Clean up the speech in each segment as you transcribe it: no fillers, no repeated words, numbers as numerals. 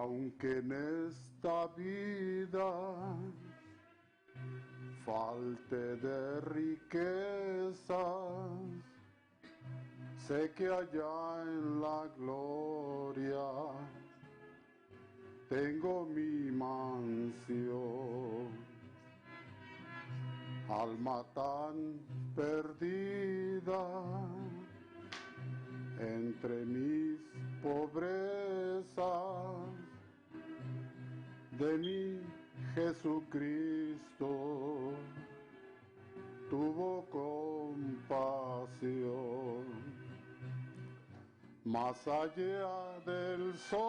Aunque en esta vida falte de riquezas, sé que allá en la gloria tengo mi mansión. Alma tan perdida entre mis pobrezas, de mí Jesucristo tuvo compasión. Más allá del sol,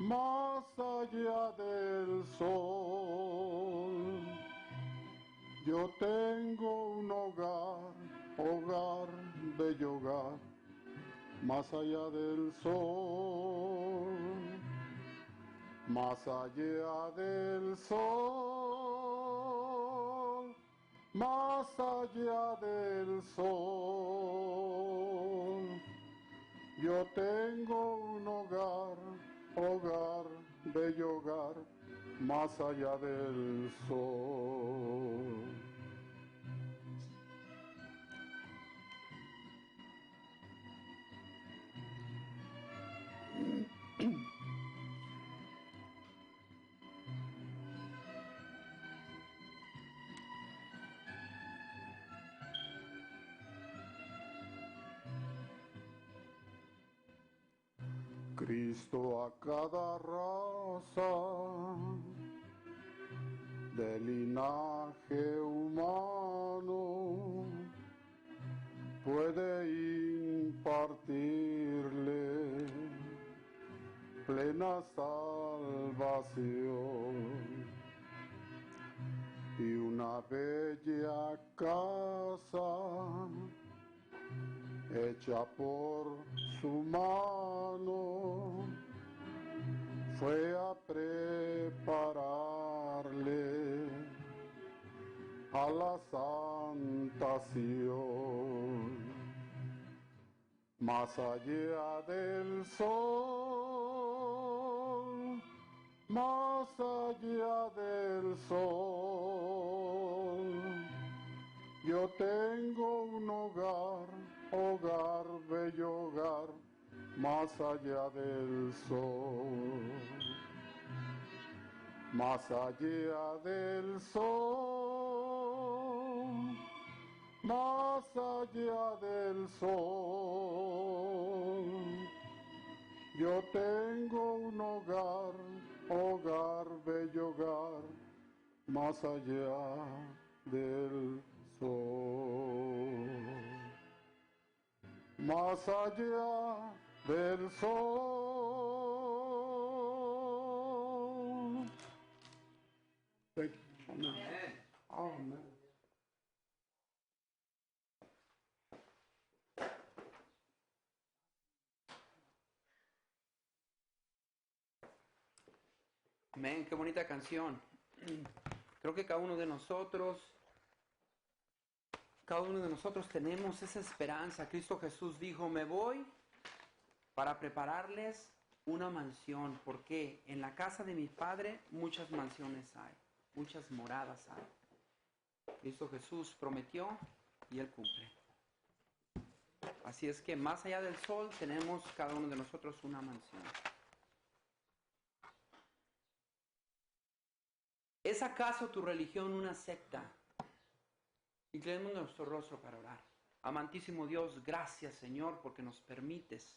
más allá del sol, yo tengo un hogar, hogar, bello hogar, más allá del sol, más allá del sol, más allá del sol, yo tengo un hogar, hogar, bello hogar, más allá del sol. Cristo a cada raza del linaje humano puede impartirle plena salvación y una bella casa hecha por su mano fue a prepararle a la santa Sión. Más allá del sol, más allá del sol, yo tengo un hogar, hogar, bello hogar, más allá del sol. Más allá del sol, más allá del sol, yo tengo un hogar, hogar, bello hogar, más allá del sol. Más allá del sol. Thank you. Amen. Amen. Amén, qué bonita canción. Creo que cada uno de nosotros tenemos esa esperanza. Cristo Jesús dijo, me voy para prepararles una mansión, porque en la casa de mi Padre muchas mansiones hay, muchas moradas hay. Cristo Jesús prometió y Él cumple. Así es que más allá del sol tenemos cada uno de nosotros una mansión. ¿Es acaso tu religión una secta? Inclinemos nuestro rostro para orar. Amantísimo Dios, gracias Señor porque nos permites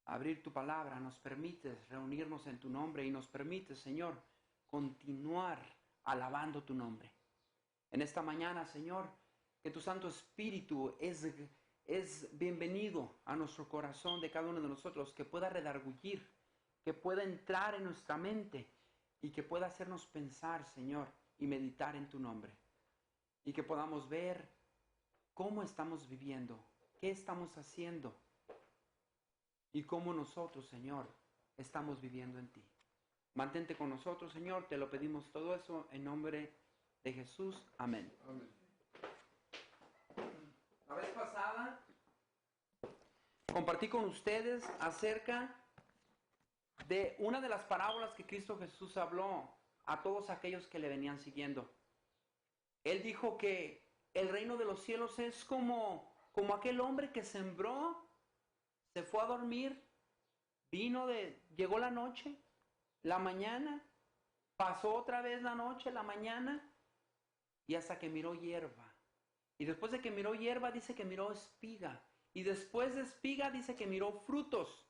abrir tu palabra, nos permites reunirnos en tu nombre y nos permites, Señor, continuar alabando tu nombre. En esta mañana, Señor, que tu Santo Espíritu es bienvenido a nuestro corazón de cada uno de nosotros, que pueda redarguir, que pueda entrar en nuestra mente y que pueda hacernos pensar, Señor, y meditar en tu nombre. Y que podamos ver cómo estamos viviendo, qué estamos haciendo y cómo nosotros, Señor, estamos viviendo en ti. Mantente con nosotros, Señor, te lo pedimos todo eso en nombre de Jesús. Amén. Amén. La vez pasada compartí con ustedes acerca de una de las parábolas que Cristo Jesús habló a todos aquellos que le venían siguiendo. Él dijo que el reino de los cielos es como aquel hombre que sembró, se fue a dormir, llegó la noche, la mañana, pasó otra vez la noche, la mañana, y hasta que miró hierba. Y después de que miró hierba, dice que miró espiga. Y después de espiga, dice que miró frutos.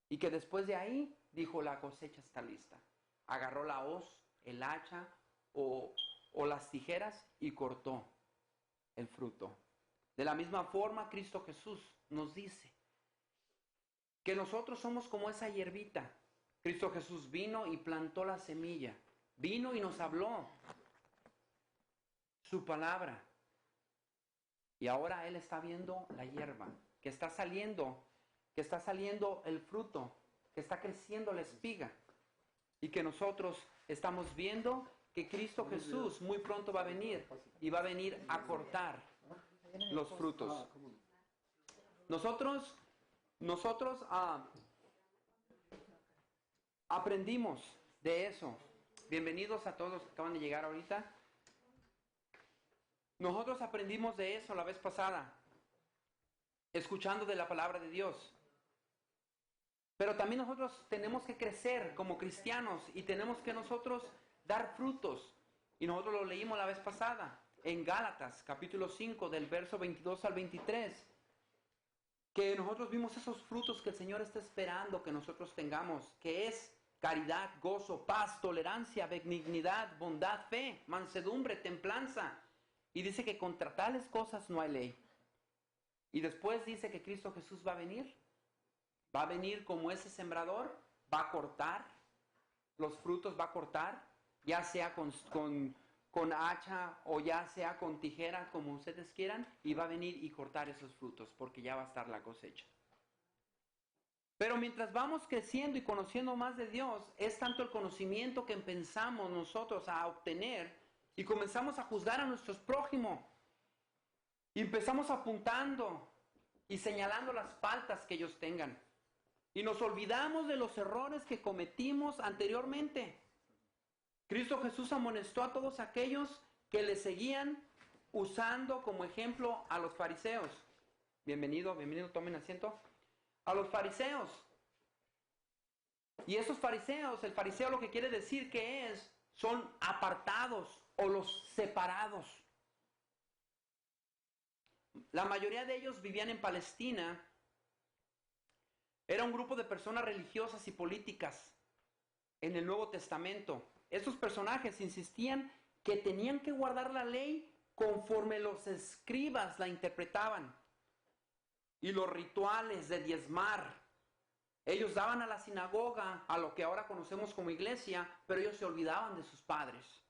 Y que después de ahí, dijo, la cosecha está lista. Agarró la hoz, el hacha o las tijeras y cortó el fruto. De la misma forma, Cristo Jesús nos dice que nosotros somos como esa hierbita. Cristo Jesús vino y plantó la semilla. Vino y nos habló su palabra. Y ahora Él está viendo la hierba, que está saliendo el fruto, que está creciendo la espiga. Y que nosotros estamos viendo que Cristo Jesús muy pronto va a venir y va a venir a cortar los frutos. Nosotros aprendimos de eso. Bienvenidos a todos los que acaban de llegar ahorita. Nosotros aprendimos de eso la vez pasada, escuchando de la palabra de Dios. Pero también nosotros tenemos que crecer como cristianos y tenemos que nosotros dar frutos. Y nosotros lo leímos la vez pasada en Gálatas, capítulo 5, del verso 22 al 23. Que nosotros vimos esos frutos que el Señor está esperando que nosotros tengamos, que es caridad, gozo, paz, tolerancia, benignidad, bondad, fe, mansedumbre, templanza. Y dice que contra tales cosas no hay ley. Y después dice que Cristo Jesús va a venir. Va a venir como ese sembrador, va a cortar los frutos, va a cortar, ya sea con hacha o ya sea con tijera, como ustedes quieran, y va a venir y cortar esos frutos, porque ya va a estar la cosecha. Pero mientras vamos creciendo y conociendo más de Dios, es tanto el conocimiento que empezamos nosotros a obtener y comenzamos a juzgar a nuestros prójimos. Y empezamos apuntando y señalando las faltas que ellos tengan. Y nos olvidamos de los errores que cometimos anteriormente. Cristo Jesús amonestó a todos aquellos que le seguían usando como ejemplo a los fariseos. Bienvenido, tomen asiento. A los fariseos. Y esos fariseos, el fariseo lo que quiere decir que son apartados o los separados. La mayoría de ellos vivían en Palestina. Era un grupo de personas religiosas y políticas en el Nuevo Testamento. Estos personajes insistían que tenían que guardar la ley conforme los escribas la interpretaban. Y los rituales de diezmar. Ellos daban a la sinagoga, a lo que ahora conocemos como iglesia, pero ellos se olvidaban de sus padres.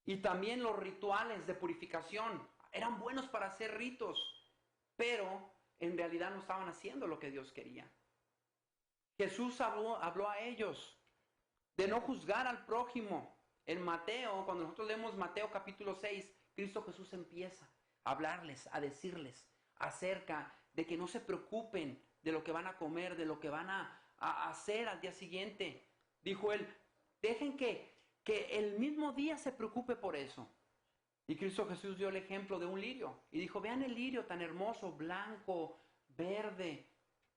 Y también los rituales de purificación. Eran buenos para hacer ritos, pero en realidad no estaban haciendo lo que Dios quería. Jesús habló a ellos de no juzgar al prójimo. En Mateo, cuando nosotros leemos Mateo capítulo 6, Cristo Jesús empieza a hablarles, a decirles acerca de que no se preocupen de lo que van a comer, de lo que van a hacer al día siguiente. Dijo él, dejen que el mismo día se preocupe por eso. Y Cristo Jesús dio el ejemplo de un lirio. Y dijo, vean el lirio tan hermoso, blanco, verde.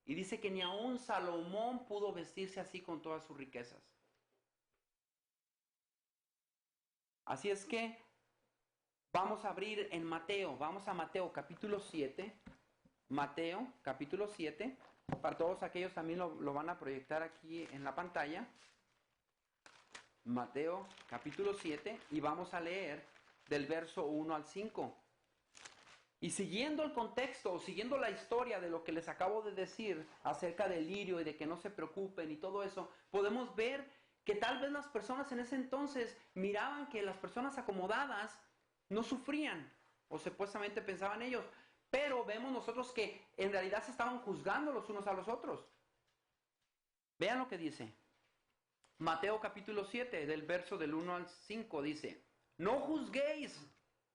Y dice que ni aún Salomón pudo vestirse así con todas sus riquezas. Así es que vamos a abrir en Mateo. Vamos a Mateo capítulo 7. Mateo capítulo 7. Para todos aquellos también lo van a proyectar aquí en la pantalla. Mateo capítulo 7. Y vamos a leer del verso 1 al 5. Y siguiendo el contexto, siguiendo la historia de lo que les acabo de decir acerca del lirio y de que no se preocupen y todo eso, podemos ver que tal vez las personas en ese entonces miraban que las personas acomodadas no sufrían, o supuestamente pensaban ellos, pero vemos nosotros que en realidad se estaban juzgando los unos a los otros. Vean lo que dice. Mateo capítulo 7, del verso del 1 al 5, dice, no juzguéis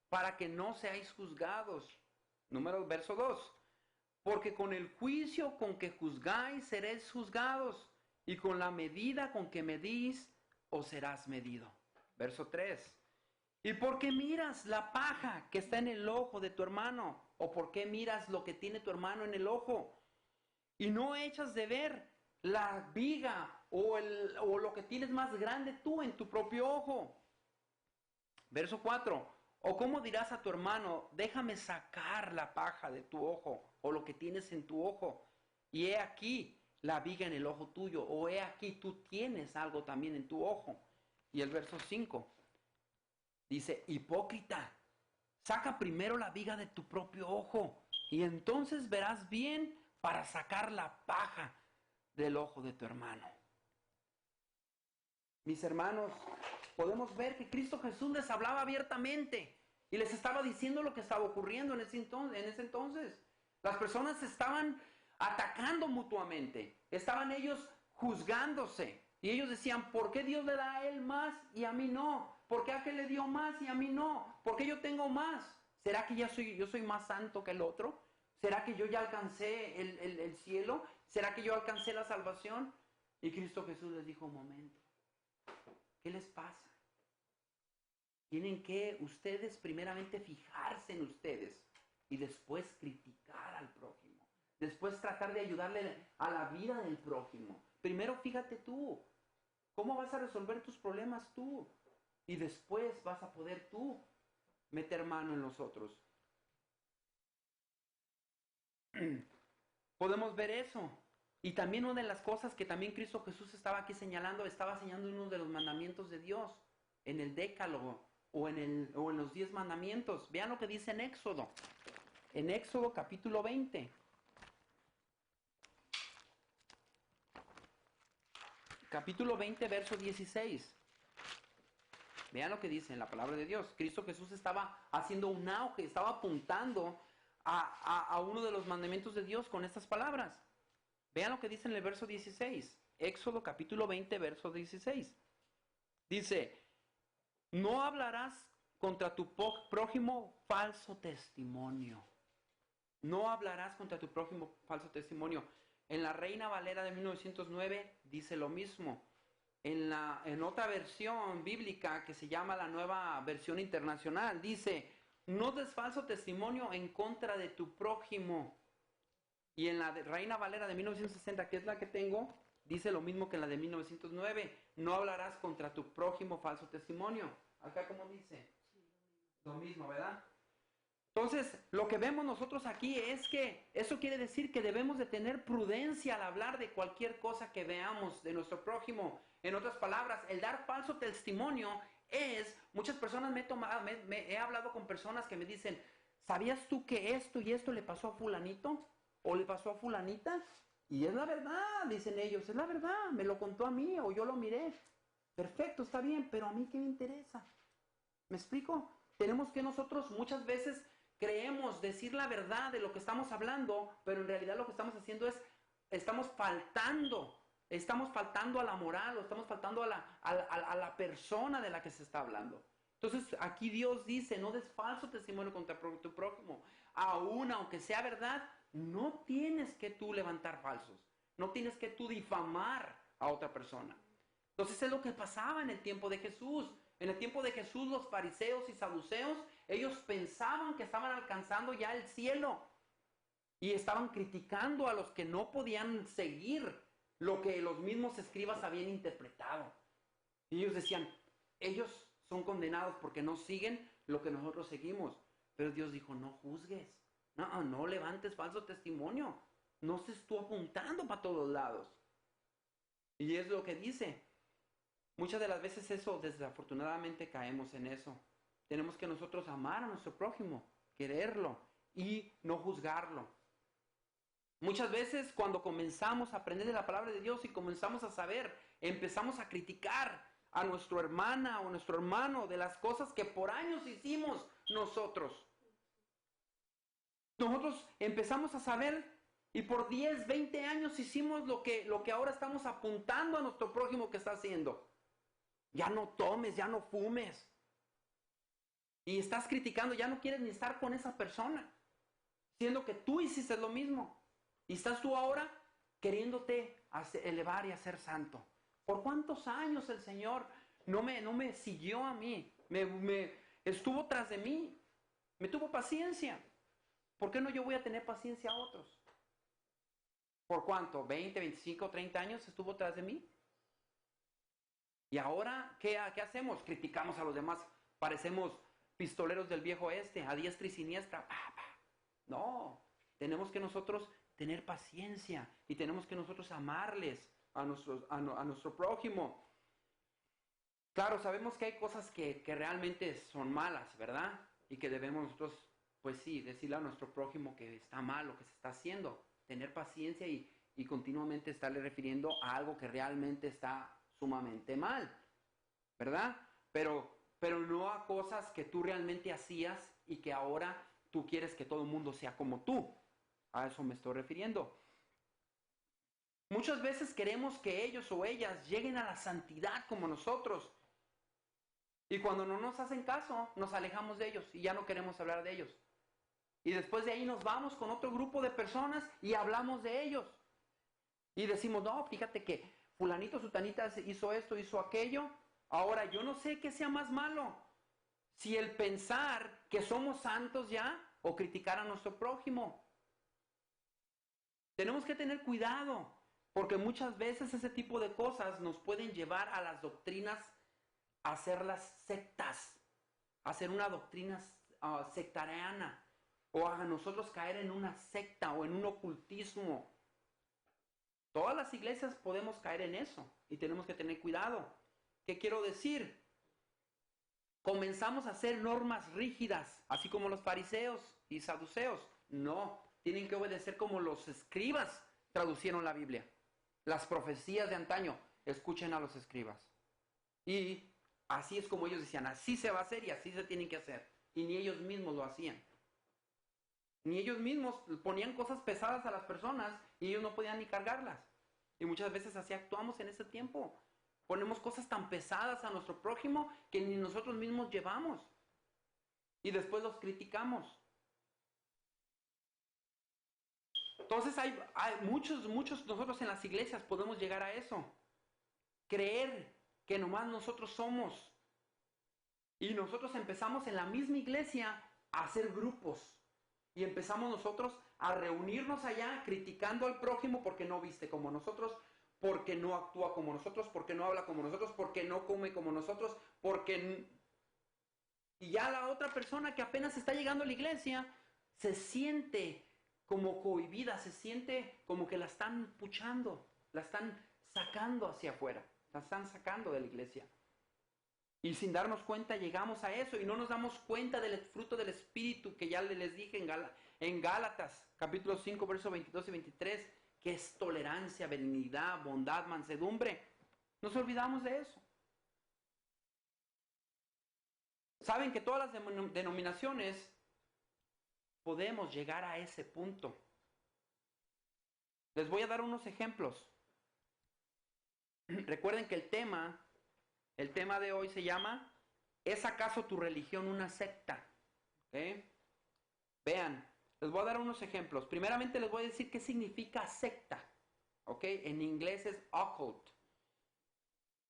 para que no seáis juzgados. Verso 2. porque con el juicio con que juzgáis seréis juzgados, y con la medida con que medís os serás medido. Verso 3. ¿Y por qué miras la paja que está en el ojo de tu hermano? ¿O por qué miras lo que tiene tu hermano en el ojo? Y no echas de ver la viga o lo que tienes más grande tú en tu propio ojo. Verso 4. ¿O cómo dirás a tu hermano, déjame sacar la paja de tu ojo, o lo que tienes en tu ojo, y he aquí la viga en el ojo tuyo, o he aquí tú tienes algo también en tu ojo? Y el verso 5 dice, hipócrita, saca primero la viga de tu propio ojo, y entonces verás bien para sacar la paja del ojo de tu hermano. Mis hermanos, podemos ver que Cristo Jesús les hablaba abiertamente y les estaba diciendo lo que estaba ocurriendo en ese entonces. Las personas se estaban atacando mutuamente, estaban ellos juzgándose y ellos decían, ¿por qué Dios le da a él más y a mí no? ¿Por qué a aquel le dio más y a mí no? ¿Por qué yo tengo más? ¿Será que yo soy más santo que el otro? ¿Será que yo ya alcancé el cielo? ¿Será que yo alcancé la salvación? Y Cristo Jesús les dijo, un momento, ¿qué les pasa? Tienen que ustedes primeramente fijarse en ustedes y después criticar al prójimo. Después tratar de ayudarle a la vida del prójimo. Primero fíjate tú. ¿Cómo vas a resolver tus problemas tú? Y después vas a poder tú meter mano en los otros. Podemos ver eso. Y también una de las cosas que también Cristo Jesús estaba aquí señalando, estaba señalando uno de los mandamientos de Dios en el Decálogo o en los 10 mandamientos. Vean lo que dice en Éxodo. En Éxodo capítulo 20. Capítulo 20, verso 16. Vean lo que dice en la palabra de Dios. Cristo Jesús estaba haciendo un auge, estaba apuntando a uno de los mandamientos de Dios con estas palabras. Vean lo que dice en el verso 16. Éxodo capítulo 20, verso 16. Dice, no hablarás contra tu prójimo falso testimonio. No hablarás contra tu prójimo falso testimonio. En la Reina Valera de 1909 dice lo mismo. En otra versión bíblica que se llama la Nueva Versión Internacional, dice, no des falso testimonio en contra de tu prójimo. Y en la Reina Valera de 1960, que es la que tengo, dice lo mismo que en la de 1909, no hablarás contra tu prójimo falso testimonio. Acá, ¿cómo dice? Lo mismo, ¿verdad? Entonces, lo que vemos nosotros aquí es que eso quiere decir que debemos de tener prudencia al hablar de cualquier cosa que veamos de nuestro prójimo. En otras palabras, el dar falso testimonio es, muchas personas he hablado con personas que me dicen, ¿sabías tú que esto y esto le pasó a fulanito? ¿O le pasó a fulanita? Y es la verdad, dicen ellos, es la verdad, me lo contó a mí o yo lo miré. Perfecto, está bien, pero a mí ¿qué me interesa? ¿Me explico? Tenemos que nosotros muchas veces creemos decir la verdad de lo que estamos hablando, pero en realidad lo que estamos haciendo es, estamos faltando a la moral, o estamos faltando a la persona de la que se está hablando. Entonces aquí Dios dice, no des falso testimonio contra tu prójimo, aún aunque sea verdad, no tienes que tú levantar falsos, no tienes que tú difamar a otra persona. Entonces es lo que pasaba en el tiempo de Jesús. En el tiempo de Jesús, los fariseos y saduceos, ellos pensaban que estaban alcanzando ya el cielo y estaban criticando a los que no podían seguir lo que los mismos escribas habían interpretado. Y ellos decían, ellos son condenados porque no siguen lo que nosotros seguimos. Pero Dios dijo, no juzgues, no levantes falso testimonio, no estés tú apuntando para todos lados. Y es lo que dice. Muchas de las veces eso, desafortunadamente, caemos en eso. Tenemos que nosotros amar a nuestro prójimo, quererlo y no juzgarlo. Muchas veces cuando comenzamos a aprender de la palabra de Dios y comenzamos a saber, empezamos a criticar a nuestra hermana o nuestro hermano de las cosas que por años hicimos nosotros. Nosotros empezamos a saber y por 10, 20 años hicimos lo que ahora estamos apuntando a nuestro prójimo que está haciendo. Ya no tomes, ya no fumes. Y estás criticando, ya no quieres ni estar con esa persona. Siendo que tú hiciste lo mismo. Y estás tú ahora queriéndote elevar y hacer santo. ¿Por cuántos años el Señor no me siguió a mí? Me estuvo tras de mí. Me tuvo paciencia. ¿Por qué no yo voy a tener paciencia a otros? ¿Por cuánto? ¿20, 25, 30 años estuvo tras de mí? Y ahora, ¿qué hacemos? Criticamos a los demás. Parecemos pistoleros del viejo oeste, a diestra y siniestra. No, tenemos que nosotros tener paciencia y tenemos que nosotros amarles a nuestro prójimo. Claro, sabemos que hay cosas que realmente son malas, ¿verdad? Y que debemos nosotros, pues sí, decirle a nuestro prójimo que está mal lo que se está haciendo. Tener paciencia y continuamente estarle refiriendo a algo que realmente está sumamente mal, ¿verdad? Pero no a cosas que tú realmente hacías y que ahora tú quieres que todo el mundo sea como tú. A eso me estoy refiriendo. Muchas veces queremos que ellos o ellas lleguen a la santidad como nosotros. Y cuando no nos hacen caso, nos alejamos de ellos y ya no queremos hablar de ellos. Y después de ahí nos vamos con otro grupo de personas y hablamos de ellos. Y decimos, no, fíjate que fulanito, sutanita hizo esto, hizo aquello. Ahora, yo no sé qué sea más malo. Si el pensar que somos santos ya o criticar a nuestro prójimo. Tenemos que tener cuidado, porque muchas veces ese tipo de cosas nos pueden llevar a las doctrinas, a hacerlas sectas, a hacer una doctrina sectariana, o a nosotros caer en una secta o en un ocultismo. Todas las iglesias podemos caer en eso y tenemos que tener cuidado. ¿Qué quiero decir? Comenzamos a hacer normas rígidas, así como los fariseos y saduceos. No, tienen que obedecer como los escribas traducieron la Biblia. Las profecías de antaño, escuchen a los escribas. Y así es como ellos decían, así se va a hacer y así se tienen que hacer. Y ni ellos mismos lo hacían. Ni ellos mismos ponían cosas pesadas a las personas y ellos no podían ni cargarlas. Y muchas veces así actuamos en ese tiempo. Ponemos cosas tan pesadas a nuestro prójimo que ni nosotros mismos llevamos. Y después los criticamos. Entonces hay muchos nosotros en las iglesias podemos llegar a eso. Creer que nomás nosotros somos. Y nosotros empezamos en la misma iglesia a hacer grupos. Y empezamos nosotros a reunirnos allá criticando al prójimo porque no viste como nosotros, porque no actúa como nosotros, porque no habla como nosotros, porque no come como nosotros, Y ya la otra persona que apenas está llegando a la iglesia se siente como cohibida, se siente como que la están puchando, la están sacando hacia afuera, la están sacando de la iglesia. Y sin darnos cuenta llegamos a eso y no nos damos cuenta del fruto del Espíritu que ya les dije en Gálatas, capítulo 5, versos 22 y 23, que es tolerancia, benignidad, bondad, mansedumbre. Nos olvidamos de eso. Saben que todas las denominaciones podemos llegar a ese punto. Les voy a dar unos ejemplos. Recuerden que el tema de hoy se llama ¿es acaso tu religión una secta? ¿Okay? Vean, les voy a dar unos ejemplos. Primeramente les voy a decir qué significa secta. ¿Ok? En inglés es occult.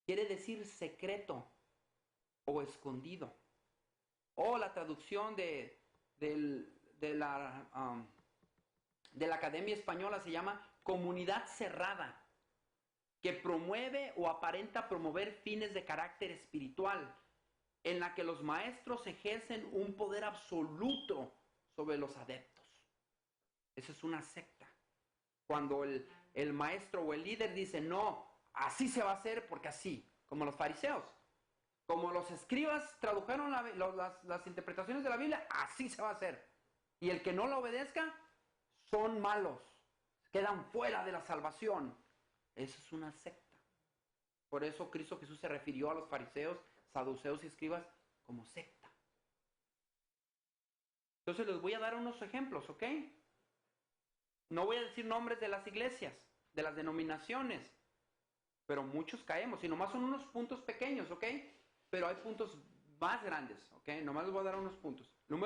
Quiere decir secreto o escondido. O la traducción de la Academia Española se llama comunidad cerrada, que promueve o aparenta promover fines de carácter espiritual, en la que los maestros ejercen un poder absoluto sobre los adeptos. Eso es una secta. Cuando el maestro o el líder dice, no, así se va a hacer porque así, como los fariseos. Como los escribas tradujeron las interpretaciones de la Biblia, así se va a hacer. Y el que no la obedezca, son malos. Quedan fuera de la salvación. Eso es una secta. Por eso Cristo Jesús se refirió a los fariseos, saduceos y escribas como secta. Entonces les voy a dar unos ejemplos, ¿ok? No voy a decir nombres de las iglesias, de las denominaciones, pero muchos caemos. Y nomás son unos puntos pequeños, ¿ok? Pero hay puntos más grandes, ¿ok? Nomás les voy a dar unos puntos. El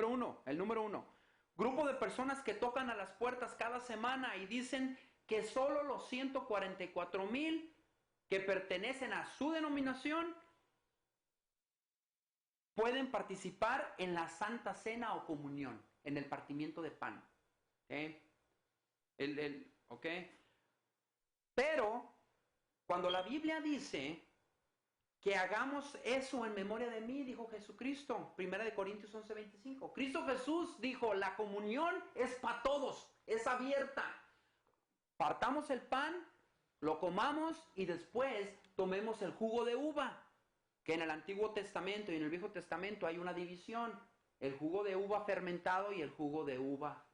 número uno. Grupo de personas que tocan a las puertas cada semana y dicen que solo los 144,000 que pertenecen a su denominación pueden participar en la Santa Cena o comunión, en el partimiento de pan. ¿Ok? Pero cuando la Biblia dice que hagamos eso en memoria de mí, dijo Jesucristo, 1 Corintios 11:25. Cristo Jesús dijo, la comunión es para todos, es abierta. Partamos el pan, lo comamos y después tomemos el jugo de uva, que en el Antiguo Testamento y en el Viejo Testamento hay una división, el jugo de uva fermentado y el jugo de uva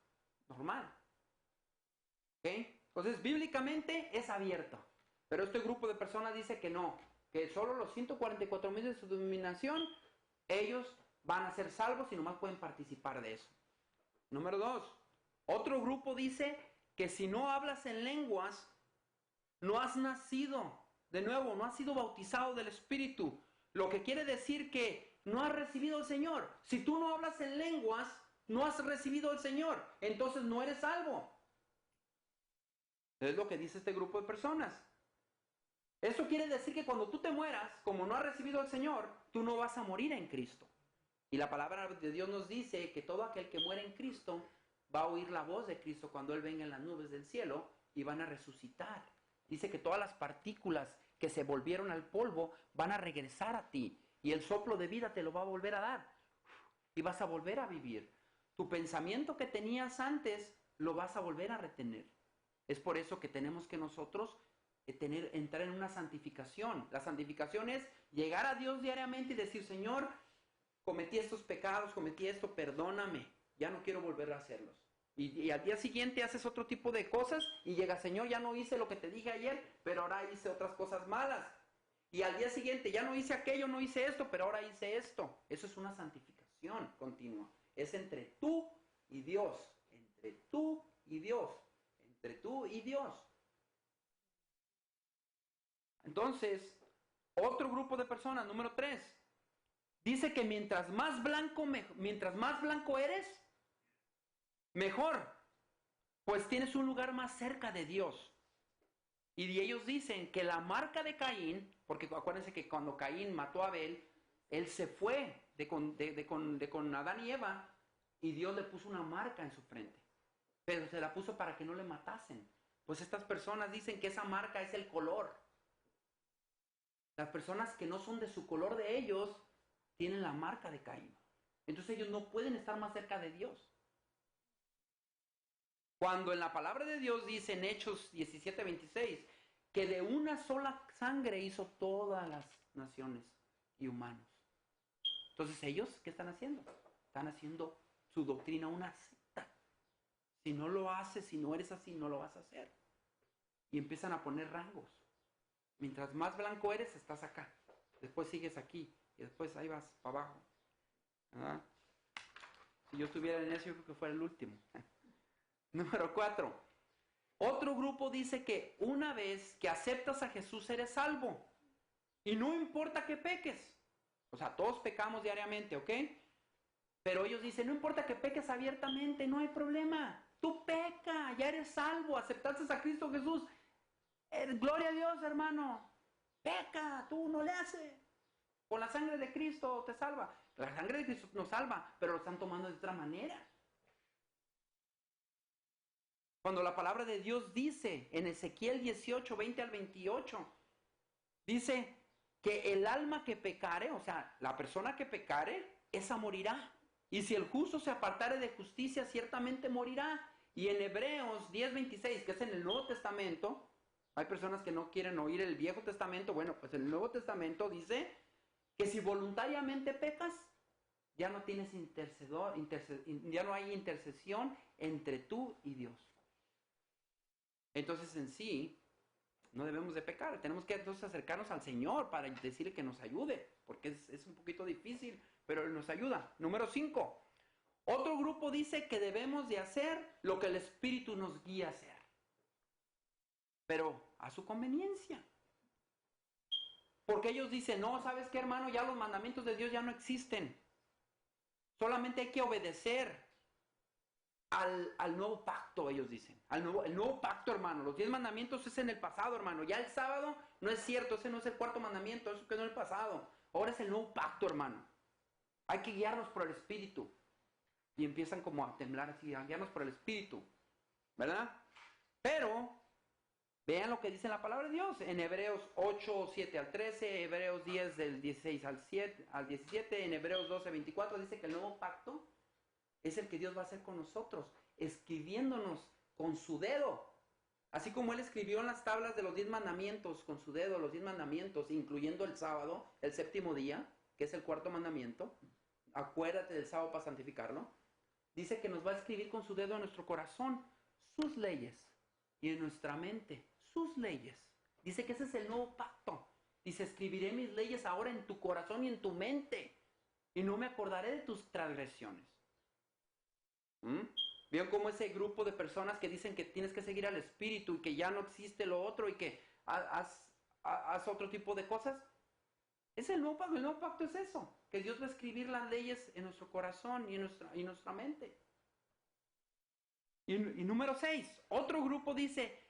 normal. ¿Ok? Entonces, bíblicamente es abierto, pero este grupo de personas dice que no, que solo los 144,000 de su denominación, ellos van a ser salvos y nomás pueden participar de eso. Número 2, otro grupo dice que si no hablas en lenguas, no has nacido de nuevo, no has sido bautizado del Espíritu, lo que quiere decir que no has recibido al Señor. Si tú no hablas en lenguas, no has recibido al Señor, entonces no eres salvo. Es lo que dice este grupo de personas. Eso quiere decir que cuando tú te mueras, como no has recibido al Señor, tú no vas a morir en Cristo. Y la palabra de Dios nos dice que todo aquel que muere en Cristo va a oír la voz de Cristo cuando Él venga en las nubes del cielo y van a resucitar. Dice que todas las partículas que se volvieron al polvo van a regresar a ti y el soplo de vida te lo va a volver a dar y vas a volver a vivir. Tu pensamiento que tenías antes lo vas a volver a retener. Es por eso que tenemos que nosotros entrar en una santificación. La santificación es llegar a Dios diariamente y decir, Señor, cometí estos pecados, cometí esto, perdóname, ya no quiero volver a hacerlos. Y al día siguiente haces otro tipo de cosas y llega, Señor, ya no hice lo que te dije ayer, pero ahora hice otras cosas malas. Y al día siguiente, ya no hice aquello, no hice esto, pero ahora hice esto. Eso es una santificación continua. Es entre tú y Dios, entre tú y Dios, entre tú y Dios. Entonces, otro grupo de personas, número 3, dice que mientras más blanco eres, mejor, pues tienes un lugar más cerca de Dios. Y ellos dicen que la marca de Caín, porque acuérdense que cuando Caín mató a Abel, él se fue de con Adán y Eva, y Dios le puso una marca en su frente. Pero se la puso para que no le matasen. Pues estas personas dicen que esa marca es el color. Las personas que no son de su color de ellos, tienen la marca de Caín. Entonces ellos no pueden estar más cerca de Dios. Cuando en la palabra de Dios dice en Hechos 17:26, que de una sola sangre hizo todas las naciones y humanos. Entonces ellos, ¿qué están haciendo? Están haciendo su doctrina una secta. Si no lo haces, si no eres así, no lo vas a hacer. Y empiezan a poner rangos. Mientras más blanco eres, estás acá. Después sigues aquí. Y después ahí vas para abajo. ¿Verdad? Si yo estuviera en eso, yo creo que fuera el último. Número 4. Otro grupo dice que una vez que aceptas a Jesús eres salvo. Y no importa que peques. O sea, todos pecamos diariamente, ¿ok? Pero ellos dicen, no importa que peques abiertamente, no hay problema. Tú peca, ya eres salvo, aceptaste a Cristo Jesús. Gloria a Dios, hermano. Peca, tú no le haces. Con la sangre de Cristo te salva. La sangre de Cristo nos salva, pero lo están tomando de otra manera. Cuando la palabra de Dios dice en Ezequiel 18, 20 al 28, dice que el alma que pecare, o sea, la persona que pecare, esa morirá. Y si el justo se apartare de justicia, ciertamente morirá. Y en Hebreos 10, 26, que es en el Nuevo Testamento, hay personas que no quieren oír el Viejo Testamento. Bueno, pues el Nuevo Testamento dice que si voluntariamente pecas, ya no tienes ya no hay intercesión entre tú y Dios. Entonces en sí, no debemos de pecar. Tenemos que entonces acercarnos al Señor para decirle que nos ayude, porque es un poquito difícil, pero Él nos ayuda. Número 5. Otro grupo dice que debemos de hacer lo que el Espíritu nos guía a hacer, pero a su conveniencia. Porque ellos dicen, no, ¿sabes qué, hermano? Ya los mandamientos de Dios ya no existen. Solamente hay que obedecer. al nuevo pacto, ellos dicen. El nuevo pacto, hermano. Los 10 mandamientos es en el pasado, hermano. Ya el sábado no es cierto, ese no es el cuarto mandamiento, eso quedó en el pasado. Ahora es el nuevo pacto, hermano. Hay que guiarnos por el Espíritu. Y empiezan como a temblar así, a guiarnos por el Espíritu, ¿verdad? Pero vean lo que dice la palabra de Dios en Hebreos 8, 7 al 13, Hebreos 10 del 16 al 17, en Hebreos 12, 24, dice que el nuevo pacto es el que Dios va a hacer con nosotros, escribiéndonos con su dedo. Así como Él escribió en las tablas de los 10 mandamientos con su dedo, los 10 mandamientos, incluyendo el sábado, el séptimo día, que es el cuarto mandamiento. Acuérdate del sábado para santificarlo. Dice que nos va a escribir con su dedo en nuestro corazón sus leyes y en nuestra mente sus leyes. Dice que ese es el nuevo pacto. Dice, escribiré mis leyes ahora en tu corazón y en tu mente y no me acordaré de tus transgresiones. ¿Vieron cómo ese grupo de personas que dicen que tienes que seguir al Espíritu y que ya no existe lo otro y que haz otro tipo de cosas? Es el nuevo pacto es eso, que Dios va a escribir las leyes en nuestro corazón y en nuestra mente. Y número 6, otro grupo dice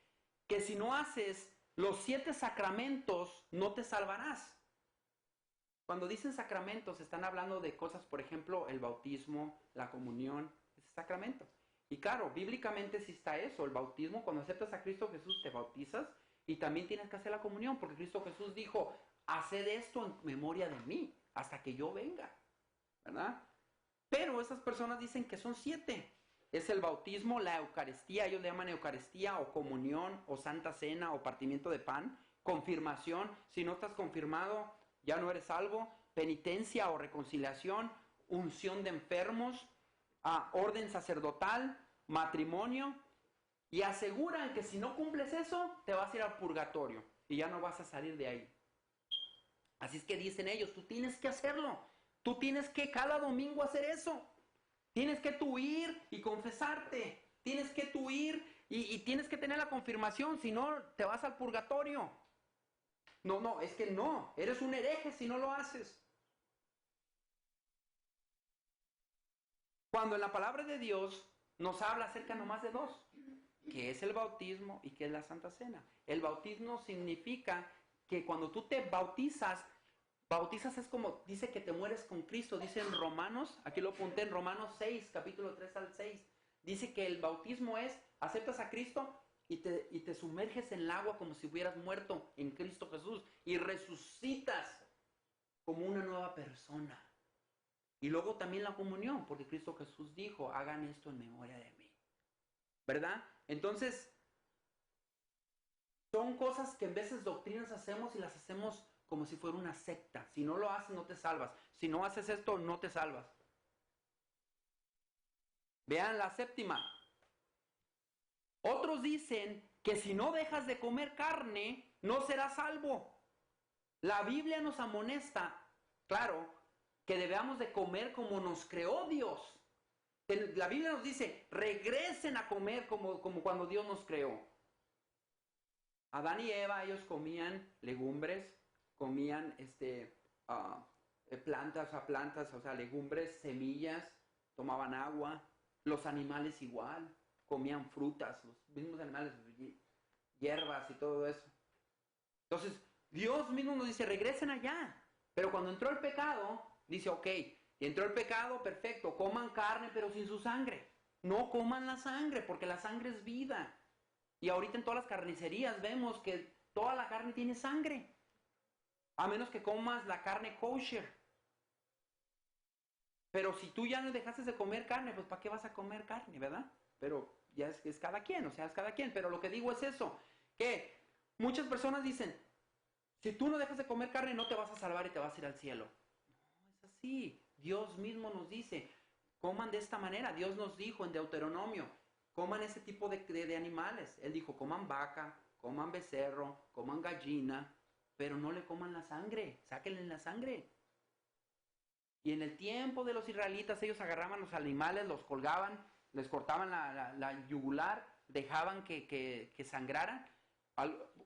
que si no haces los 7 sacramentos, no te salvarás. Cuando dicen sacramentos, están hablando de cosas, por ejemplo, el bautismo, la comunión, ese sacramento. Y claro, bíblicamente sí está eso, el bautismo, cuando aceptas a Cristo Jesús te bautizas y también tienes que hacer la comunión, porque Cristo Jesús dijo, haced esto en memoria de mí, hasta que yo venga, ¿verdad? Pero esas personas dicen que son 7. Es el bautismo, la Eucaristía, ellos le llaman Eucaristía o comunión o Santa Cena o partimiento de pan, confirmación, si no estás confirmado ya no eres salvo, penitencia o reconciliación, unción de enfermos, orden sacerdotal, matrimonio, y aseguran que si no cumples eso, te vas a ir al purgatorio y ya no vas a salir de ahí. Así es que dicen ellos, tú tienes que hacerlo, tú tienes que cada domingo hacer eso, tienes que tú ir y confesarte, tienes que tú ir y tienes que tener la confirmación, si no te vas al purgatorio. No, es que no, eres un hereje si no lo haces. Cuando en la palabra de Dios nos habla acerca nomás de 2, que es el bautismo y que es la Santa Cena. El bautismo significa que cuando tú te bautizas es como, dice que te mueres con Cristo, dice en Romanos, aquí lo apunté en Romanos 6, capítulo 3 al 6, dice que el bautismo es, aceptas a Cristo y te sumerges en el agua como si hubieras muerto en Cristo Jesús y resucitas como una nueva persona. Y luego también la comunión, porque Cristo Jesús dijo, hagan esto en memoria de mí. ¿Verdad? Entonces, son cosas que en veces doctrinas hacemos y las hacemos como si fuera una secta. Si no lo haces, no te salvas. Si no haces esto, no te salvas. Vean la 7. Otros dicen que si no dejas de comer carne, no serás salvo. La Biblia nos amonesta, claro, que debemos de comer como nos creó Dios. La Biblia nos dice, regresen a comer como cuando Dios nos creó. Adán y Eva, ellos comían legumbres, comían plantas, o sea, legumbres, semillas, tomaban agua. Los animales igual, comían frutas, los mismos animales, hierbas y todo eso. Entonces, Dios mismo nos dice, regresen allá. Pero cuando entró el pecado, dice, ok, entró el pecado, perfecto, coman carne pero sin su sangre. No coman la sangre, porque la sangre es vida. Y ahorita en todas las carnicerías vemos que toda la carne tiene sangre. A menos que comas la carne kosher. Pero si tú ya no dejaste de comer carne, pues ¿para qué vas a comer carne, verdad? Pero ya es cada quien, o sea, es cada quien. Pero lo que digo es eso, que muchas personas dicen, si tú no dejas de comer carne no te vas a salvar y te vas a ir al cielo. No, es así. Dios mismo nos dice, coman de esta manera. Dios nos dijo en Deuteronomio, coman ese tipo de animales. Él dijo, coman vaca, coman becerro, coman gallina, pero no le coman la sangre, sáquenle la sangre. Y en el tiempo de los israelitas, ellos agarraban los animales, los colgaban, les cortaban la yugular, dejaban que sangraran.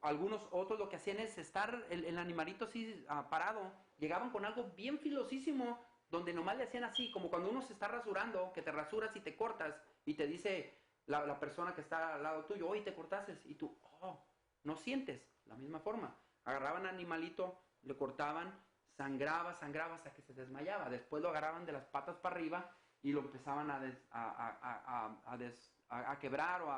Algunos otros lo que hacían es estar el animalito así parado, llegaban con algo bien filosísimo, donde nomás le hacían así, como cuando uno se está rasurando, que te rasuras y te cortas, y te dice la persona que está al lado tuyo, oye, te cortaste, y tú, oh, no sientes. La misma forma, agarraban al animalito, le cortaban, sangraba hasta que se desmayaba. Después lo agarraban de las patas para arriba y lo empezaban a quebrar o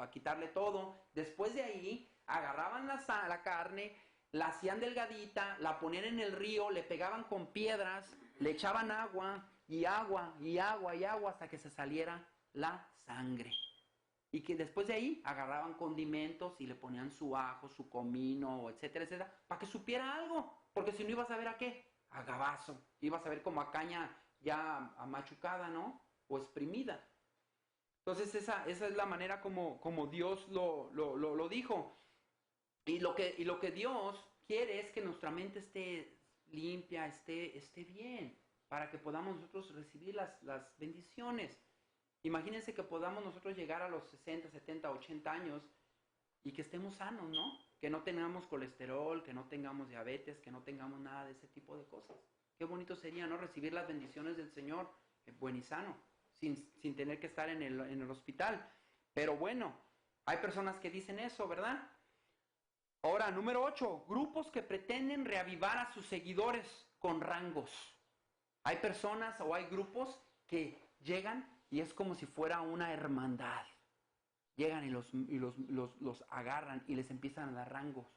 a quitarle todo. Después de ahí, agarraban la carne, la hacían delgadita, la ponían en el río, le pegaban con piedras, le echaban agua y agua y agua y agua hasta que se saliera la sangre. Y que después de ahí agarraban condimentos y le ponían su ajo, su comino, etcétera, etcétera, para que supiera algo. Porque si no ibas a ver a qué, a gabazo. Ibas a ver como a caña ya machucada, ¿no? O exprimida. Entonces esa es la manera como Dios lo dijo. Y lo que Dios quiere es que nuestra mente esté limpia, esté bien, para que podamos nosotros recibir las bendiciones. Imagínense que podamos nosotros llegar a los 60, 70, 80 años y que estemos sanos, ¿no? Que no tengamos colesterol, que no tengamos diabetes, que no tengamos nada de ese tipo de cosas. Qué bonito sería, ¿no? Recibir las bendiciones del Señor, buen y sano, sin tener que estar en el hospital. Pero bueno, hay personas que dicen eso, ¿verdad? Ahora, número 8, grupos que pretenden reavivar a sus seguidores con rangos. Hay personas o hay grupos que llegan y es como si fuera una hermandad. Llegan y los agarran y les empiezan a dar rangos.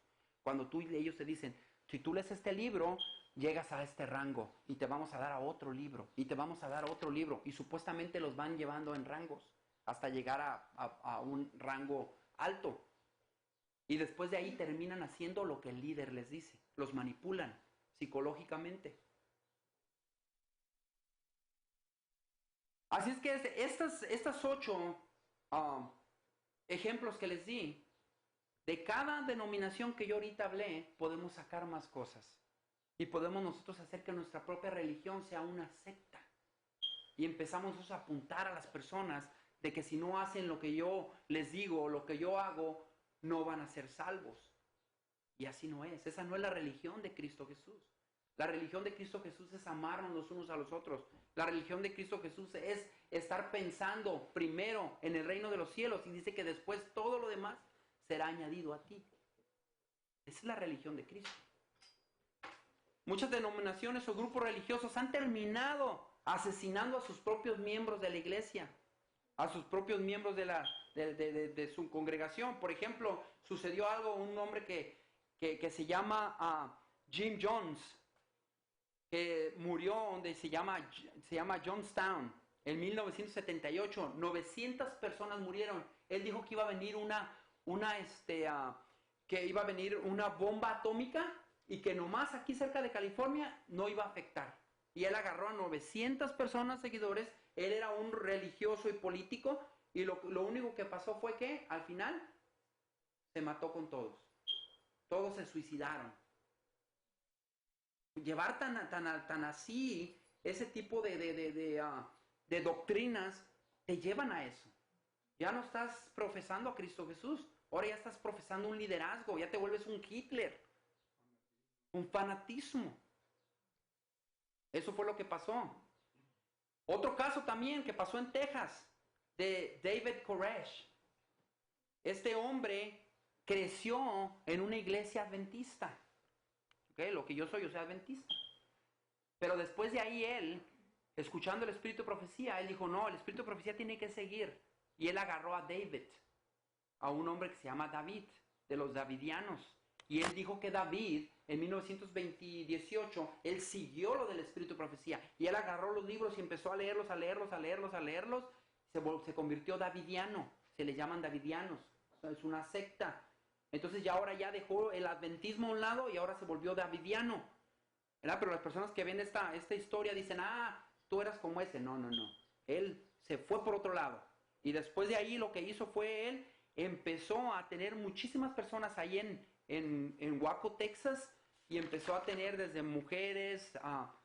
Cuando ellos te dicen, si tú lees este libro, llegas a este rango y te vamos a dar a otro libro y te vamos a dar a otro libro. Y supuestamente los van llevando en rangos hasta llegar a un rango alto. Y después de ahí terminan haciendo lo que el líder les dice. Los manipulan psicológicamente. Así es que estas 8 ejemplos que les di, de cada denominación que yo ahorita hablé, podemos sacar más cosas. Y podemos nosotros hacer que nuestra propia religión sea una secta. Y empezamos nosotros a apuntar a las personas de que si no hacen lo que yo les digo, lo que yo hago, no van a ser salvos. Y así no es. Esa no es la religión de Cristo Jesús. La religión de Cristo Jesús es amarnos los unos a los otros. La religión de Cristo Jesús es estar pensando primero en el reino de los cielos y dice que después todo lo demás será añadido a ti. Esa es la religión de Cristo. Muchas denominaciones o grupos religiosos han terminado asesinando a sus propios miembros de la iglesia, a sus propios miembros de su congregación. Por ejemplo, sucedió algo, un hombre que se llama Jim Jones, que murió donde se llama Johnstown en 1978. 900 personas murieron. Él dijo que iba a venir que iba a venir una bomba atómica y que nomás aquí cerca de California no iba a afectar. Y él agarró a 900 personas seguidores. Él era un religioso y político y lo único que pasó fue que al final se mató con todos. Todos se suicidaron. Llevar tan así ese tipo de doctrinas te llevan a eso. Ya no estás profesando a Cristo Jesús, ahora ya estás profesando un liderazgo, ya te vuelves un Hitler, un fanatismo. Eso fue lo que pasó. Otro caso también que pasó en Texas, de David Koresh. Este hombre creció en una iglesia adventista. Lo que yo soy adventista. Pero después de ahí él, escuchando el espíritu de profecía, él dijo, no, el espíritu de profecía tiene que seguir. Y él agarró a David, a un hombre que se llama David, de los davidianos. Y él dijo que David, en 1918, él siguió lo del espíritu de profecía. Y él agarró los libros y empezó a leerlos. Se convirtió davidiano. Se le llaman davidianos. Es una secta. Entonces ya ahora ya dejó el adventismo a un lado y ahora se volvió davidiano, ¿verdad? Pero las personas que ven esta historia dicen, tú eras como ese. No. Él se fue por otro lado. Y después de ahí lo que hizo fue él empezó a tener muchísimas personas ahí en Waco, Texas, y empezó a tener desde mujeres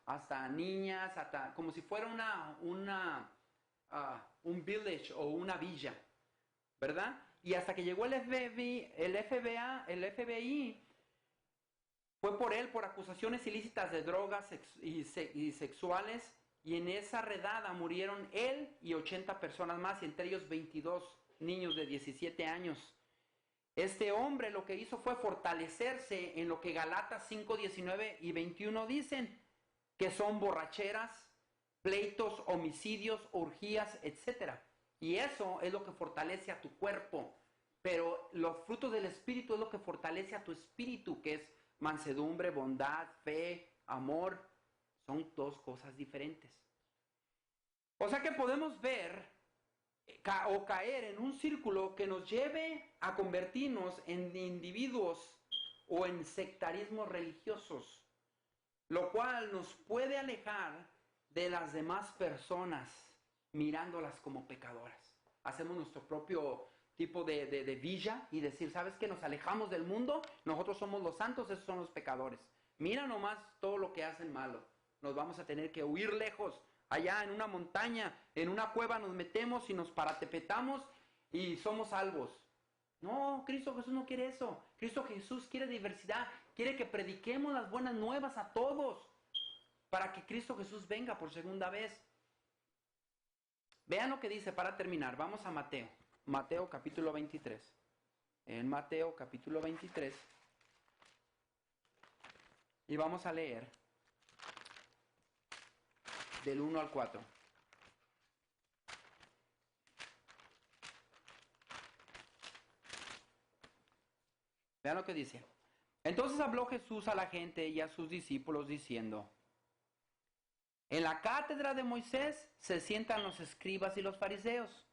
hasta niñas, hasta como si fuera un village o una villa, ¿verdad? Y hasta que llegó el FBI, fue por él por acusaciones ilícitas de drogas y sexuales, y en esa redada murieron él y 80 personas más, y entre ellos 22 niños de 17 años. Este hombre lo que hizo fue fortalecerse en lo que Galatas 5, 19 y 21 dicen, que son borracheras, pleitos, homicidios, orgías, etc. Y eso es lo que fortalece a tu cuerpo. Pero los frutos del Espíritu es lo que fortalece a tu espíritu, que es mansedumbre, bondad, fe, amor. Son dos cosas diferentes. O sea que podemos ver o caer en un círculo que nos lleve a convertirnos en individuos o en sectarismos religiosos, lo cual nos puede alejar de las demás personas mirándolas como pecadoras. Hacemos nuestro propio tipo de villa y decir, ¿sabes qué? Nos alejamos del mundo, nosotros somos los santos, esos son los pecadores. Mira nomás todo lo que hacen malo. Nos vamos a tener que huir lejos, allá en una montaña, en una cueva nos metemos y nos paratepetamos y somos salvos. No, Cristo Jesús no quiere eso. Cristo Jesús quiere diversidad, quiere que prediquemos las buenas nuevas a todos, para que Cristo Jesús venga por segunda vez. Vean lo que dice para terminar. Vamos a Mateo. Mateo capítulo 23. En Mateo capítulo 23. Y vamos a leer del 1 al 4. Vean lo que dice. Entonces habló Jesús a la gente y a sus discípulos diciendo, en la cátedra de Moisés se sientan los escribas y los fariseos.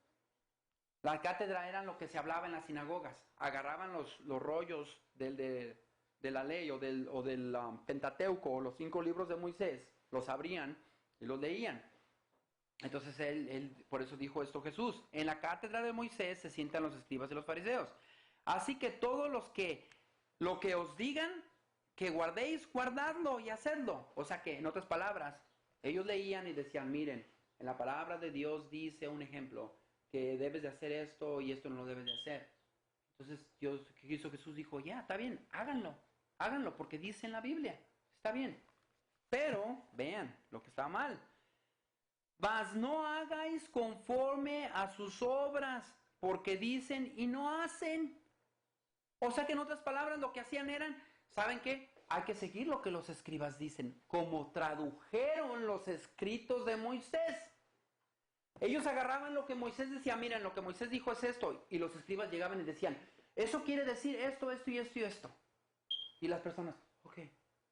La cátedra eran lo que se hablaba en las sinagogas. Agarraban los rollos de la ley o del Pentateuco, o los 5 libros de Moisés, los abrían y los leían. Entonces él por eso dijo esto Jesús. En la cátedra de Moisés se sientan los escribas y los fariseos. Así que todos lo que os digan que guardéis, guardadlo y hacedlo. O sea que, en otras palabras, ellos leían y decían, miren, en la palabra de Dios dice un ejemplo, que debes de hacer esto y esto no lo debes de hacer. Entonces Jesús dijo, ya, está bien, háganlo, porque dice en la Biblia, está bien. Pero, vean, lo que está mal. Mas no hagáis conforme a sus obras, porque dicen y no hacen. O sea que en otras palabras lo que hacían eran, ¿saben qué? Hay que seguir lo que los escribas dicen, como tradujeron los escritos de Moisés. Ellos agarraban lo que Moisés decía, miren, lo que Moisés dijo es esto, y los escribas llegaban y decían, eso quiere decir esto, esto y esto y esto. Y las personas, ok.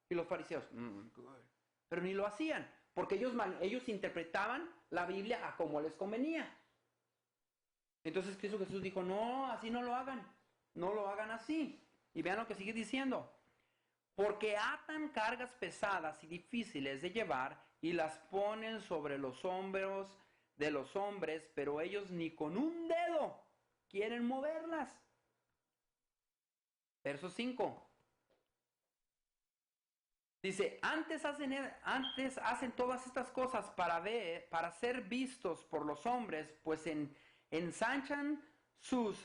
Y los fariseos, pero ni lo hacían, porque ellos interpretaban la Biblia a como les convenía. Entonces Cristo Jesús dijo, no, así no lo hagan. No lo hagan así. Y vean lo que sigue diciendo. Porque atan cargas pesadas y difíciles de llevar y las ponen sobre los hombros de los hombres, pero ellos ni con un dedo quieren moverlas. Verso 5. Dice, antes hacen todas estas cosas para ser vistos por los hombres, pues ensanchan sus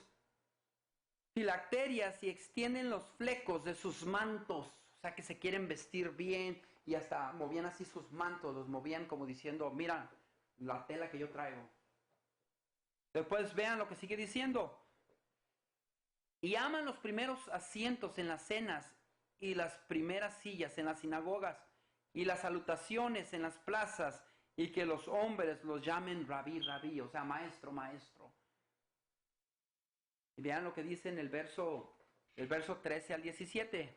filacterias y extienden los flecos de sus mantos. O sea que se quieren vestir bien y hasta movían así sus mantos, los movían como diciendo, mira la tela que yo traigo. Después vean lo que sigue diciendo. Y aman los primeros asientos en las cenas y las primeras sillas en las sinagogas y las salutaciones en las plazas y que los hombres los llamen rabí, rabí, o sea, maestro, maestro. Y vean lo que dice en el verso 13 al 17.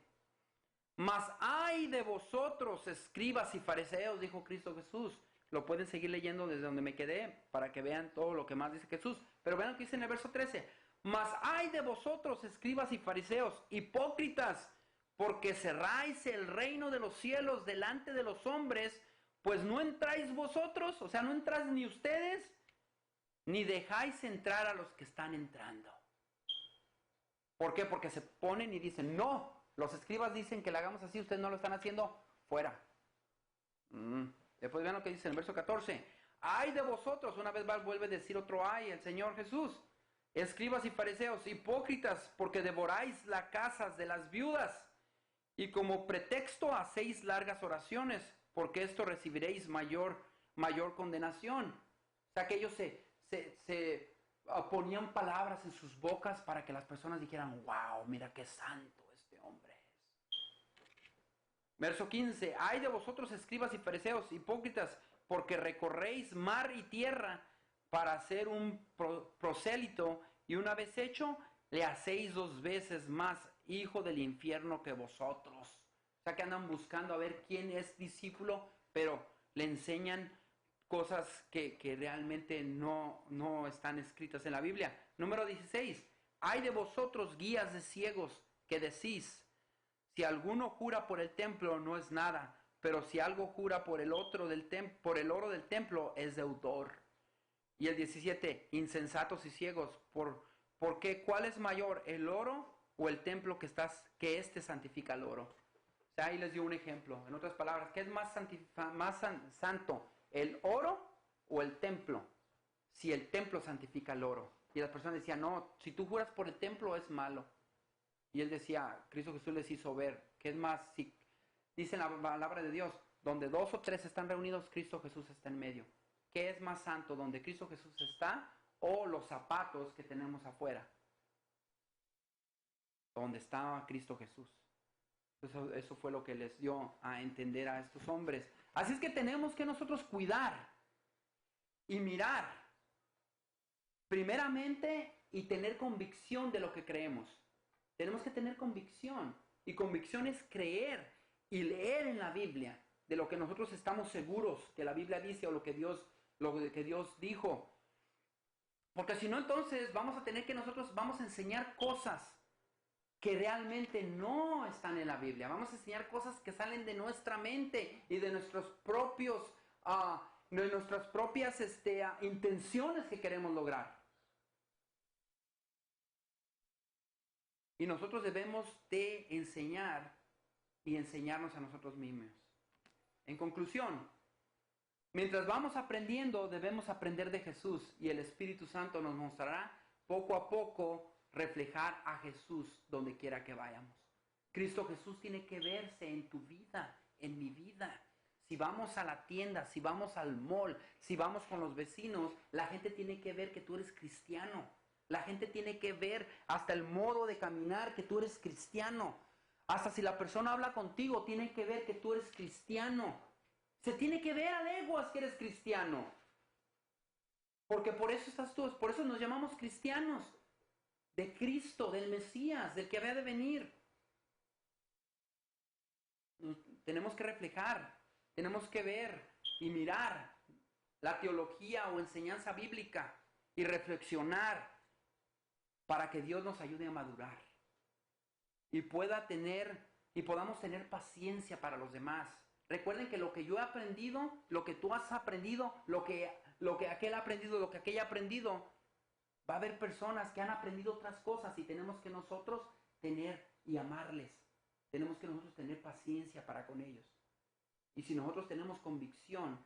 Mas ay de vosotros, escribas y fariseos, dijo Cristo Jesús. Lo pueden seguir leyendo desde donde me quedé para que vean todo lo que más dice Jesús. Pero vean lo que dice en el verso 13. Mas ay de vosotros, escribas y fariseos, hipócritas, porque cerráis el reino de los cielos delante de los hombres, pues no entráis vosotros, o sea, no entráis ni ustedes, ni dejáis entrar a los que están entrando. ¿Por qué? Porque se ponen y dicen, no, los escribas dicen que lo hagamos así, ustedes no lo están haciendo, fuera. Después vean lo que dice en el verso 14. Ay de vosotros, una vez más vuelve a decir otro ay, el Señor Jesús. Escribas y fariseos, hipócritas, porque devoráis las casas de las viudas y como pretexto hacéis largas oraciones, porque esto recibiréis mayor condenación. O sea que ellos se ponían palabras en sus bocas para que las personas dijeran, wow, mira qué santo este hombre es. Verso 15, ay de vosotros escribas y fariseos, hipócritas, porque recorréis mar y tierra para hacer un prosélito, y una vez hecho, le hacéis 2 veces más hijo del infierno que vosotros. O sea que andan buscando a ver quién es discípulo, pero le enseñan cosas que realmente no están escritas en la Biblia. Número 16. Hay de vosotros guías de ciegos que decís, si alguno jura por el templo no es nada, pero si algo jura por el oro del templo es deudor. Y el 17. Insensatos y ciegos, ¿por qué? ¿Cuál es mayor, el oro o el templo que éste santifica el oro? O sea, ahí les dio un ejemplo. En otras palabras, ¿qué es más santo? ¿El oro o el templo? Si el templo santifica el oro. Y la persona decía, no, si tú juras por el templo es malo. Y él decía, Cristo Jesús les hizo ver, ¿qué es más? Si dice la palabra de Dios, donde 2 o 3 están reunidos, Cristo Jesús está en medio. ¿Qué es más santo, donde Cristo Jesús está o los zapatos que tenemos afuera? Donde estaba Cristo Jesús. Eso fue lo que les dio a entender a estos hombres. Así es que tenemos que nosotros cuidar y mirar primeramente y tener convicción de lo que creemos. Tenemos que tener convicción, y convicción es creer y leer en la Biblia de lo que nosotros estamos seguros que la Biblia dice o lo que Dios dijo. Porque si no, entonces vamos a tener que nosotros vamos a enseñar cosas que realmente no están en la Biblia. Vamos a enseñar cosas que salen de nuestra mente y de nuestras propias intenciones que queremos lograr. Y nosotros debemos de enseñar y enseñarnos a nosotros mismos. En conclusión, mientras vamos aprendiendo, debemos aprender de Jesús, y el Espíritu Santo nos mostrará poco a poco reflejar a Jesús donde quiera que vayamos. Cristo Jesús tiene que verse en tu vida, en mi vida. Si vamos a la tienda, si vamos al mall, si vamos con los vecinos, la gente tiene que ver que tú eres cristiano. La gente tiene que ver hasta el modo de caminar que tú eres cristiano. Hasta si la persona habla contigo, tiene que ver que tú eres cristiano. Se tiene que ver a leguas que eres cristiano. Porque por eso estás tú, por eso nos llamamos cristianos. De Cristo, del Mesías, del que había de venir. Tenemos que reflejar, tenemos que ver y mirar la teología o enseñanza bíblica y reflexionar para que Dios nos ayude a madurar y podamos tener paciencia para los demás. Recuerden que lo que yo he aprendido, lo que tú has aprendido, lo que aquel ha aprendido, lo que aquella ha aprendido, va a haber personas que han aprendido otras cosas y tenemos que nosotros tener y amarles. Tenemos que nosotros tener paciencia para con ellos. Y si nosotros tenemos convicción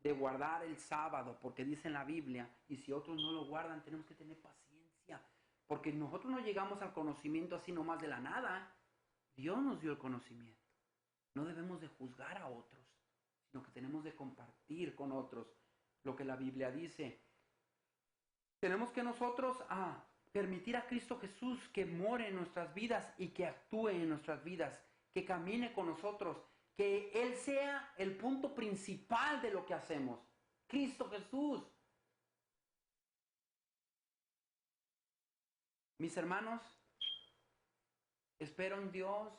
de guardar el sábado, porque dice en la Biblia, y si otros no lo guardan, tenemos que tener paciencia. Porque nosotros no llegamos al conocimiento así nomás de la nada. Dios nos dio el conocimiento. No debemos de juzgar a otros, sino que tenemos de compartir con otros lo que la Biblia dice. Tenemos que nosotros permitir a Cristo Jesús que more en nuestras vidas y que actúe en nuestras vidas, que camine con nosotros, que Él sea el punto principal de lo que hacemos. Cristo Jesús. Mis hermanos, espero en Dios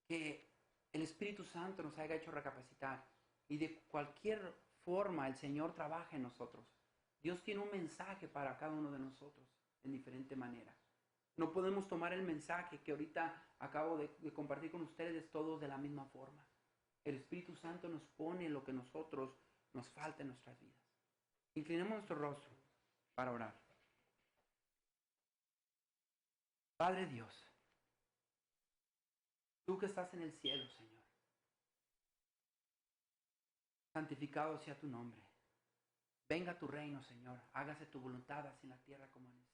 que el Espíritu Santo nos haya hecho recapacitar y de cualquier forma el Señor trabaje en nosotros. Dios tiene un mensaje para cada uno de nosotros en diferente manera. No podemos tomar el mensaje que ahorita acabo de compartir con ustedes todos de la misma forma. El Espíritu Santo nos pone lo que nosotros nos falta en nuestras vidas. Inclinemos nuestro rostro para orar. Padre Dios, tú que estás en el cielo, Señor, santificado sea tu nombre. Venga tu reino, Señor. Hágase tu voluntad así en la tierra como en el cielo.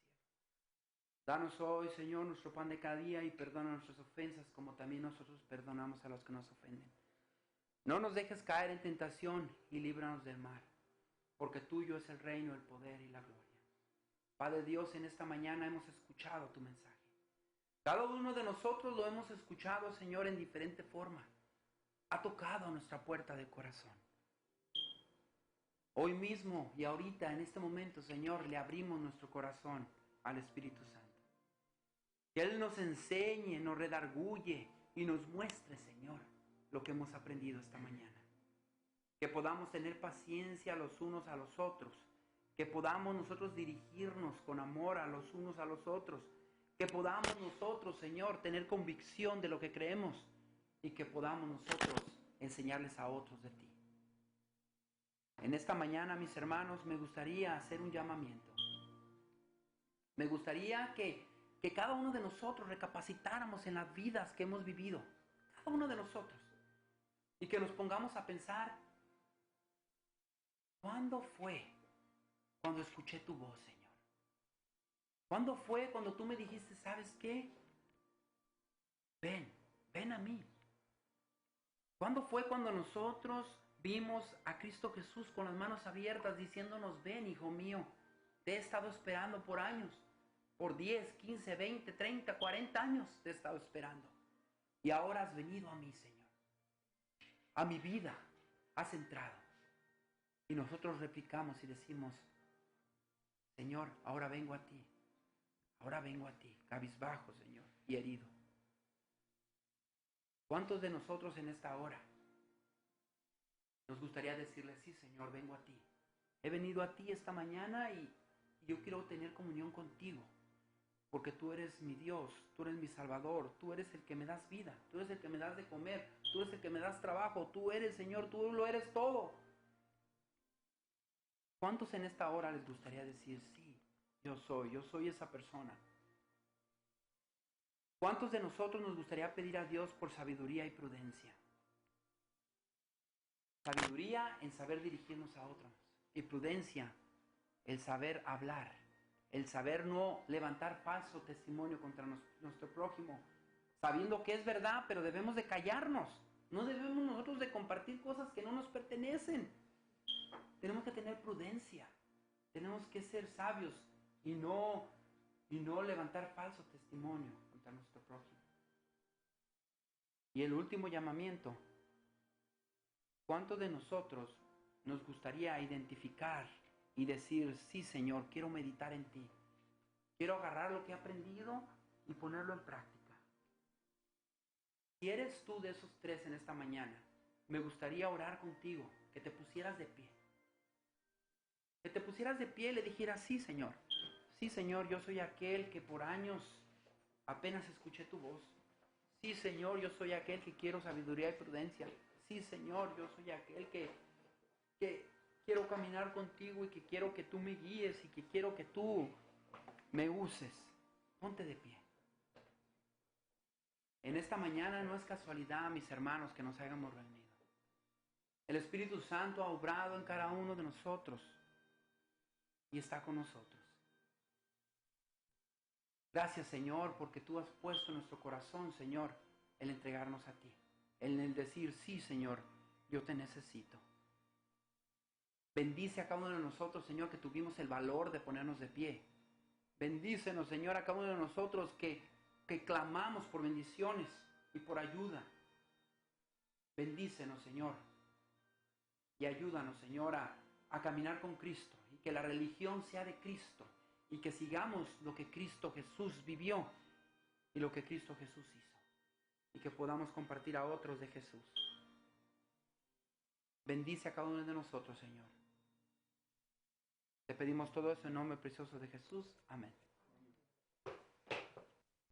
Danos hoy, Señor, nuestro pan de cada día y perdona nuestras ofensas como también nosotros perdonamos a los que nos ofenden. No nos dejes caer en tentación y líbranos del mal, porque tuyo es el reino, el poder y la gloria. Padre Dios, en esta mañana hemos escuchado tu mensaje. Cada uno de nosotros lo hemos escuchado, Señor, en diferente forma. Ha tocado nuestra puerta de corazón. Hoy mismo y ahorita, en este momento, Señor, le abrimos nuestro corazón al Espíritu Santo. Que Él nos enseñe, nos redarguye y nos muestre, Señor, lo que hemos aprendido esta mañana. Que podamos tener paciencia los unos a los otros. Que podamos nosotros dirigirnos con amor a los unos a los otros. Que podamos nosotros, Señor, tener convicción de lo que creemos. Y que podamos nosotros enseñarles a otros de ti. En esta mañana, mis hermanos, me gustaría hacer un llamamiento. Me gustaría que cada uno de nosotros recapacitáramos en las vidas que hemos vivido. Cada uno de nosotros. Y que nos pongamos a pensar, ¿cuándo fue cuando escuché tu voz, Señor? ¿Cuándo fue cuando tú me dijiste, ¿sabes qué? Ven a mí. ¿Cuándo fue cuando nosotros vimos a Cristo Jesús con las manos abiertas diciéndonos, ven, hijo mío, te he estado esperando por años, por 10, 15, 20, 30, 40 años te he estado esperando. Y ahora has venido a mí, Señor. A mi vida has entrado. Y nosotros replicamos y decimos, Señor, ahora vengo a ti. Ahora vengo a ti, cabizbajo, Señor, y herido. ¿Cuántos de nosotros en esta hora nos gustaría decirle, sí, Señor, vengo a ti? He venido a ti esta mañana y yo quiero tener comunión contigo. Porque tú eres mi Dios, tú eres mi Salvador, tú eres el que me das vida, tú eres el que me das de comer, tú eres el que me das trabajo, tú eres, Señor, tú lo eres todo. ¿Cuántos en esta hora les gustaría decir, sí, yo soy esa persona? ¿Cuántos de nosotros nos gustaría pedir a Dios por sabiduría y prudencia? Sabiduría en saber dirigirnos a otros y prudencia el saber hablar. El saber no levantar falso testimonio contra nuestro prójimo, sabiendo que es verdad, pero debemos de callarnos. No debemos nosotros de compartir cosas que no nos pertenecen. Tenemos que tener prudencia. Tenemos que ser sabios y no levantar falso testimonio contra nuestro prójimo. Y el último llamamiento. ¿Cuántos de nosotros nos gustaría identificar y decir, sí, Señor, quiero meditar en ti? Quiero agarrar lo que he aprendido y ponerlo en práctica. Si eres tú de esos tres en esta mañana, me gustaría orar contigo, que te pusieras de pie. Que te pusieras de pie y le dijeras, sí, Señor, yo soy aquel que por años apenas escuché tu voz. Sí, Señor, yo soy aquel que quiero sabiduría y prudencia. Sí, Señor, yo soy aquel que quiero caminar contigo y que quiero que tú me guíes y que quiero que tú me uses. Ponte de pie. En esta mañana no es casualidad, mis hermanos, que nos hayamos reunido. El Espíritu Santo ha obrado en cada uno de nosotros y está con nosotros. Gracias, Señor, porque tú has puesto en nuestro corazón, Señor, el entregarnos a ti. El decir, sí, Señor, yo te necesito. Bendice a cada uno de nosotros, Señor, que tuvimos el valor de ponernos de pie. Bendícenos, Señor, a cada uno de nosotros que clamamos por bendiciones y por ayuda. Bendícenos, Señor. Y ayúdanos, Señor, a caminar con Cristo. Y que la religión sea de Cristo. Y que sigamos lo que Cristo Jesús vivió y lo que Cristo Jesús hizo. Y que podamos compartir a otros de Jesús. Bendice a cada uno de nosotros, Señor. Te pedimos todo eso en nombre precioso de Jesús. Amén.